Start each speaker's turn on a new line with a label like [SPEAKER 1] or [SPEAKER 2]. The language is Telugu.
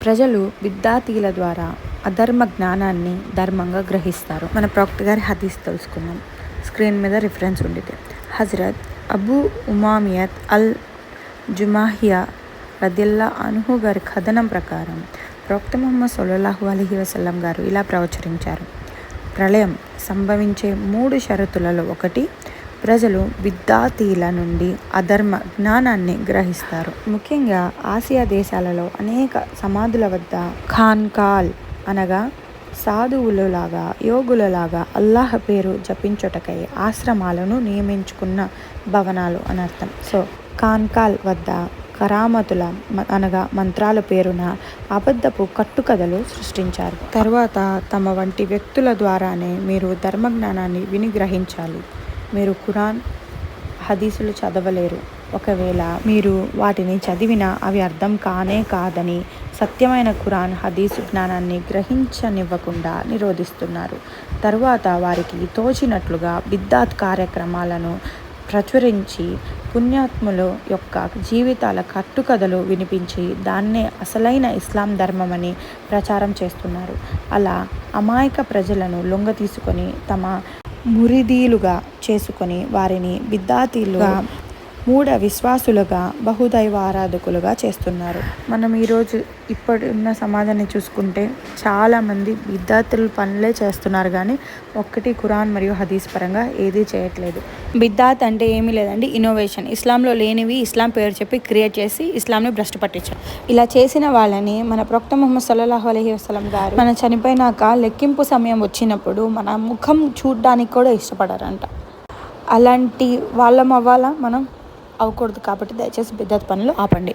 [SPEAKER 1] ప్రజలు బిద్దాతీల ద్వారా అధర్మ జ్ఞానాన్ని ధర్మంగా గ్రహిస్తారు. మన ప్రవక్త గారి హదీస్ తెలుసుకుందాం. స్క్రీన్ మీద రిఫరెన్స్ ఉండితే హజరత్ అబూ ఉమామియత్ అల్ జుమాహియా రదియల్లాహు అన్హు గారి కథనం ప్రకారం ప్రవక్త ముహమ్మద్ సల్లల్లాహు అలైహి వసల్లం గారు ఇలా ప్రవచరించారు. ప్రళయం సంభవించే 3 షరతులలో ఒకటి, ప్రజలు బిద్దాతీల నుండి అధర్మ జ్ఞానాన్ని గ్రహిస్తారు. ముఖ్యంగా ఆసియా దేశాలలో అనేక సమాధుల వద్ద ఖాన్కాల్ అనగా సాధువులలాగా యోగులలాగా అల్లాహ్ పేరు జపించుటకై ఆశ్రమాలను నియమించుకున్న భవనాలు అనర్థం. సో ఖాన్కాల్ వద్ద కరామతుల అనగా మంత్రాల పేరున అబద్ధపు కట్టుకథలు సృష్టించారు. తర్వాత తమ వంటి వ్యక్తుల ద్వారానే మీరు ధర్మజ్ఞానాన్ని విని గ్రహించాలి. మీరు ఖురాన్, హదీసులు చదవలేరు. ఒకవేళ మీరు వాటిని చదివినా అవి అర్థం కానే కాదని సత్యమైన ఖురాన్, హదీసు జ్ఞానాన్ని గ్రహించనివ్వకుండా నిరోధిస్తున్నారు. తరువాత వారికి తోచినట్లుగా బిద్దాత్ కార్యక్రమాలను ప్రచురించి పుణ్యాత్ముల యొక్క జీవితాల కట్టుకథలు వినిపించి దాన్నే అసలైన ఇస్లాం ధర్మమని ప్రచారం చేస్తున్నారు. అలా అమాయక ప్రజలను లొంగతీసుకొని తమ మురిదీలుగా చేసుకొని వారిని బిద్దాతీలుగా, మూఢ విశ్వాసులుగా, బహుదైవ ఆరాధకులుగా చేస్తున్నారు. మనం ఈరోజు ఇప్పుడున్న సమాజాన్ని చూసుకుంటే చాలామంది బిద్దాతుల పనులే చేస్తున్నారు కానీ ఒక్కటి ఖురాన్ మరియు హదీస్ పరంగా ఏదీ చేయట్లేదు. బిద్దాత్ అంటే ఏమీ లేదండి, ఇన్నోవేషన్. ఇస్లాంలో లేనివి ఇస్లాం పేరు చెప్పి క్రియేట్ చేసి ఇస్లాంని భ్రష్టు పట్టించారు. ఇలా చేసిన వాళ్ళని మన ప్రవక్త ముహమ్మద్ సల్లల్లాహు అలైహి వసల్లం గారు మనం చనిపోయినాక లెక్కింపు సమయం వచ్చినప్పుడు మన ముఖం చూడడానికి కూడా ఇష్టపడారంట. అలాంటి వాళ్ళం అవ్వాలా మనం? అవ్వకూడదు. కాబట్టి దయచేసి బిద్దాత్ పనులు ఆపండి.